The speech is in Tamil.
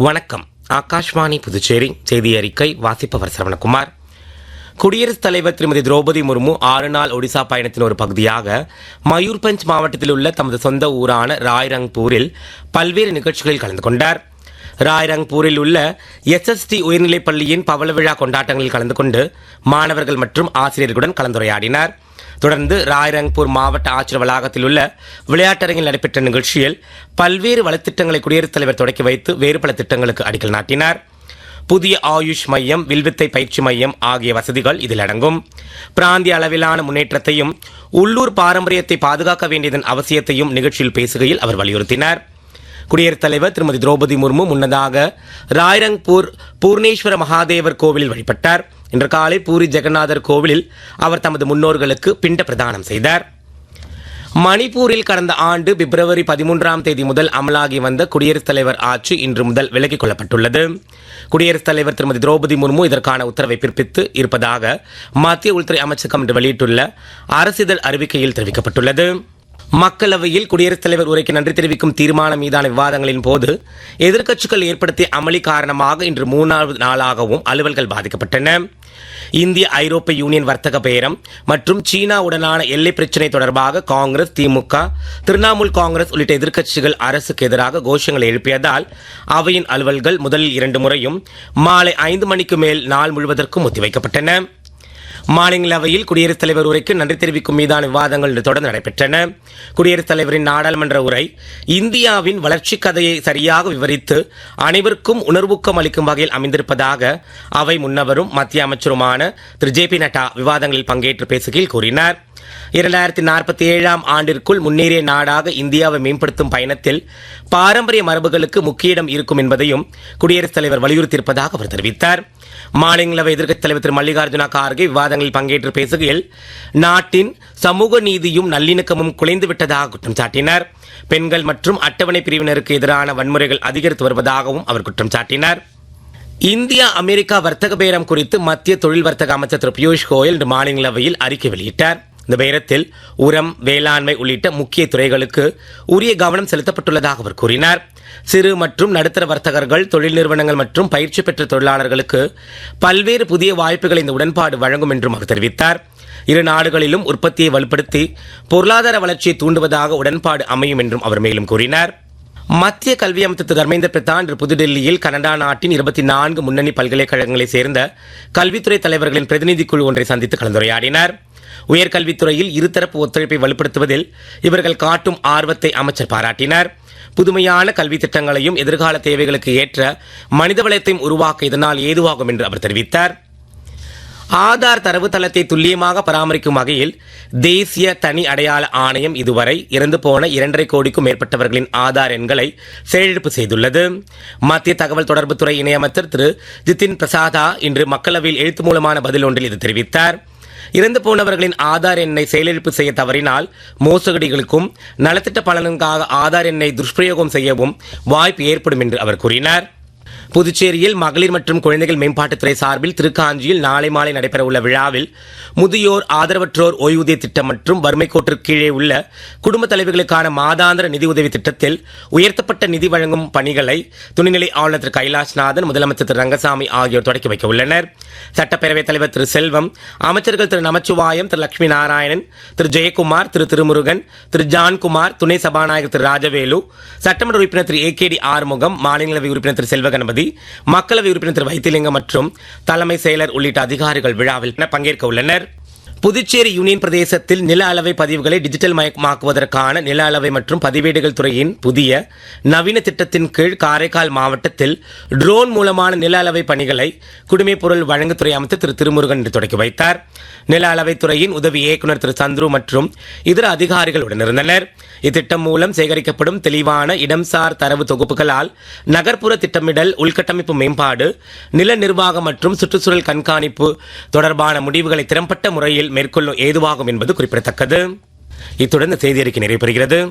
வணக்கம். ஆகாஷ்வாணி புதுச்சேரி செய்தி அறிக்கை வாசிப்பவர் சரவணகுமார். குடியரசுத் தலைவர் திருமதி திரௌபதி முர்மு 6 நாள் ஒடிசா பயணத்தின் ஒரு பகுதியாக மயூர்பஞ்ச் மாவட்டத்தில் உள்ள தமது சொந்த ஊரான ராய்ரங்பூரில் பல்வேறு நிகழ்ச்சிகளில் கலந்து கொண்டார். ராய்ரங்பூரில் உள்ள SST உயர்நிலைப் பள்ளியின் பவள விழா கொண்டாட்டங்களில் கலந்து கொண்டு மாணவர்கள் மற்றும் ஆசிரியர்களுடன் கலந்துரையாடினார். தொடர்ந்து ராய்ரங்பூர் மாவட்ட ஆட்சியர் வளாகத்தில் உள்ள விளையாட்டரங்கில் நடைபெற்ற நிகழ்ச்சியில் பல்வேறு வளத்திட்டங்களை குடியரசுத் தலைவர் தொடக்கி வைத்து வேறு பல திட்டங்களுக்கு அடிக்கல் நாட்டினார். புதிய ஆயுஷ் மையம், வில்வித்தை பயிற்சி மையம் ஆகிய வசதிகள் இதில் அடங்கும். பிராந்திய அளவிலான முன்னேற்றத்தையும் உள்ளூர் பாரம்பரியத்தை பாதுகாக்க வேண்டியதன் அவசியத்தையும் நிகழ்ச்சியில் பேசுகையில் அவர் வலியுறுத்தினார். குடியரசுத் தலைவர் திருமதி திரௌபதி முர்மு முன்னதாக ராய்ரங்பூர் பூர்ணேஸ்வர மகாதேவர் கோவிலில் வழிபட்டார். இன்று காலை பூரி ஜெகநாதர் கோவிலில் அவர் தமது முன்னோர்களுக்கு பிண்ட பிரதானம் செய்தார். மணிப்பூரில் கடந்த ஆண்டு பிப்ரவரி 13ஆம் தேதி முதல் அமலாகி வந்த குடியரசுத் தலைவர் ஆட்சி இன்று முதல் விலக்கிக் கொள்ளப்பட்டுள்ளது. குடியரசுத் தலைவர் திருமதி திரௌபதி முர்மு இதற்கான உத்தரவை பிறப்பித்து இருப்பதாக மத்திய உள்துறை அமைச்சகம் இன்று வெளியிட்டுள்ள அரசிதழ் அறிவிக்கையில் தெரிவிக்கப்பட்டுள்ளது. மக்களவையில் குடியரசுத் தலைவர் உரைக்கு நன்றி தெரிவிக்கும் தீர்மானம் மீதான விவாதங்களின் போது எதிர்க்கட்சிகள் ஏற்படுத்திய அமளி காரணமாக இன்று 3வது நாளாகவும் அலுவல்கள் பாதிக்கப்பட்டன. இந்திய ஐரோப்பிய யூனியன் வர்த்தக பேரம் மற்றும் சீனாவுடனான எல்லை பிரச்சினை தொடர்பாக காங்கிரஸ், திமுக, திரிணாமுல் காங்கிரஸ் உள்ளிட்ட எதிர்க்கட்சிகள் அரசுக்கு எதிராக கோஷங்களை எழுப்பியதால் அவையின் அலுவல்கள் முதலில் 2 முறையும் மாலை 5 மணிக்கு மேல் நாள் முழுவதற்கும் ஒத்திவைக்கப்பட்டன. மாநிலங்களவையில் குடியரசுத் தலைவர் உரைக்கு நன்றி தெரிவிக்கும் மீதான விவாதங்கள் தொடர்ந்து நடைபெற்றன. குடியரசுத் தலைவரின் நாடாளுமன்ற உரை இந்தியாவின் வளர்ச்சி கதையை சரியாக விவரித்து அனைவருக்கும் உணர்வூக்கம் அளிக்கும் வகையில் அமைந்திருப்பதாக அவை முன்னவரும் மத்திய அமைச்சருமான திரு JP நட்டா விவாதங்களில் பங்கேற்று பேசுகையில் கூறினார். 2047ஆம் ஆண்டிற்குள் முன்னேறிய நாடாக இந்தியாவை மேம்படுத்தும் பயணத்தில் பாரம்பரிய மரபுகளுக்கு முக்கிய இடம் இருக்கும் என்பதையும் குடியரசுத் தலைவர் வலியுறுத்தியிருப்பதாக அவர் தெரிவித்தார். மாநிலங்களவை எதிர்க்கட்சித் தலைவர் திரு மல்லிகார்ஜுன கார்கே விவாதங்களில் பங்கேற்று பேசுகையில் நாட்டின் சமூக நீதியும் நல்லிணக்கமும் குலைந்துவிட்டதாக குற்றம் சாட்டினார். பெண்கள் மற்றும் அட்டவணை பிரிவினருக்கு எதிரான வன்முறைகள் அதிகரித்து வருவதாகவும் அவர் குற்றம் சாட்டினார். இந்தியா அமெரிக்கா வர்த்தக பேரம் குறித்து மத்திய தொழில் வர்த்தக அமைச்சர் திரு பியூஷ் கோயல் இன்று மாநிலங்களவையில் அறிக்கை வெளியிட்டார். இந்த பேரத்தில் உரம், வேளாண்மை உள்ளிட்ட முக்கிய துறைகளுக்கு உரிய கவனம் செலுத்தப்பட்டுள்ளதாக அவர் கூறினார். சிறு மற்றும் நடுத்தர வர்த்தகர்கள், தொழில் நிறுவனங்கள் மற்றும் பயிற்சி பெற்ற தொழிலாளர்களுக்கு பல்வேறு புதிய வாய்ப்புகளை இந்த உடன்பாடு வழங்கும் என்றும் அவர் தெரிவித்தார். இரு நாடுகளிலும் உற்பத்தியை வலுப்படுத்தி பொருளாதார வளர்ச்சியை தூண்டுவதாக உடன்பாடு அமையும் என்றும் அவர் மேலும் கூறினார். மத்திய கல்வி அமைச்சர் திரு தர்மேந்திர பிரதான் இன்று புதுடெல்லியில் கனடா நாட்டின் 24 முன்னணி பல்கலைக்கழகங்களைச் சேர்ந்த கல்வித்துறை தலைவர்களின் பிரதிநிதி குழு ஒன்றை சந்தித்து கலந்துரையாடினார். உயர்கல்வித்துறையில் இருதரப்பு ஒத்துழைப்பை வலுப்படுத்துவதில் இவர்கள் காட்டும் ஆர்வத்தை அமைச்சர் பாராட்டினார். புதுமையான கல்வி திட்டங்களையும் எதிர்கால தேவைகளுக்கு ஏற்ற மனிதவளத்தையும் உருவாக்க இதனால் ஏதுவாகும் என்று அவர் தெரிவித்தார். ஆதார் தரவுத்தளத்தை துல்லியமாக பராமரிக்கும் வகையில் தேசிய தனி அடையாள ஆணையம் இதுவரை இறந்து போன 2.5 கோடிக்கும் மேற்பட்டவர்களின் ஆதார் எண்களை செயலிழப்பு செய்துள்ளது. மத்திய தகவல் தொடர்புத்துறை இணையமைச்சர் திரு ஜிதின் பிரசாதா இன்று மக்களவையில் எழுத்து மூலமான பதில் ஒன்றில் இது தெரிவித்தார். இறந்து போனவர்களின் ஆதார் எண்ணை செயலிழப்பு செய்ய தவறினால் மோசடிகளுக்கும் நலத்திட்ட பலனுக்காக ஆதார் எண்ணை துஷ்பிரயோகம் செய்யவும் வாய்ப்பு ஏற்படும் என்று அவர் கூறினார். புதுச்சேரியில் மகளிர் மற்றும் குழந்தைகள் மேம்பாட்டுத்துறை சார்பில் திருக்காஞ்சியில் நாளை மாலை நடைபெறவுள்ள விழாவில் முதியோர், ஆதரவற்றோர் ஓய்வூதிய திட்டம் மற்றும் வறுமை கோட்டிற்கு கீழே உள்ள குடும்ப தலைவர்களுக்கான மாதாந்திர நிதி உதவி திட்டத்தில் உயர்த்தப்பட்ட நிதி வழங்கும் பணிகளை துணைநிலை ஆளுநர் திரு கைலாஷ்நாதன், முதலமைச்சர் திரு ரங்கசாமி ஆகியோர் தொடக்கி வைக்க உள்ளனர். சட்டப்பேரவைத் தலைவர் திரு செல்வம், அமைச்சர்கள் திரு நமச்சிவாயம், திரு லட்சுமி நாராயணன், திரு ஜெயக்குமார், திரு திருமுருகன், திரு ஜான்குமார், துணை சபாநாயகர் திரு ராஜவேலு, சட்டமன்ற உறுப்பினர் திரு AKD ஆறுமுகம், மாநிலங்களவை உறுப்பினர் திரு செல்வகணபதி, மக்களவை உறுப்பினர் திரு வைத்திலிங்கம் மற்றும் தலைமை செயலர் உள்ளிட்ட அதிகாரிகள் விழாவில் பங்கேற்க உள்ளனர். புதுச்சேரி யூனியன் பிரதேசத்தில் நில அளவை பதிவுகளை டிஜிட்டல் மயமாக்குவதற்கான நில அளவை மற்றும் பதிவேடுகள் துறையின் புதிய நவீன திட்டத்தின் கீழ் காரைக்கால் மாவட்டத்தில் ட்ரோன் மூலமான நில அளவை பணிகளை குடிமைப்பொருள் வழங்குத்துறை அமைச்சர் திரு திருமுருகன் இன்று தொடக்கி வைத்தார். நில அளவைத்துறையின் உதவி இயக்குநர் திரு சந்துரு மற்றும் இதர அதிகாரிகள் உடனிருந்தனர். இத்திட்டம் மூலம் சேகரிக்கப்படும் தெளிவான இடம்சார் தரவு தொகுப்புகளால் நகர்ப்புற திட்டமிடல், உள்கட்டமைப்பு மேம்பாடு, நில நிர்வாகம் மற்றும் சுற்றுச்சூழல் கண்காணிப்பு தொடர்பான முடிவுகளை திறம்பட்ட முறையில் மேற்கொள்ளும் ஏதுவாகும் என்பது குறிப்பிடத்தக்கது. இத்துடன் இந்த செய்தி அறிக்கை நிறைவு பெறுகிறது.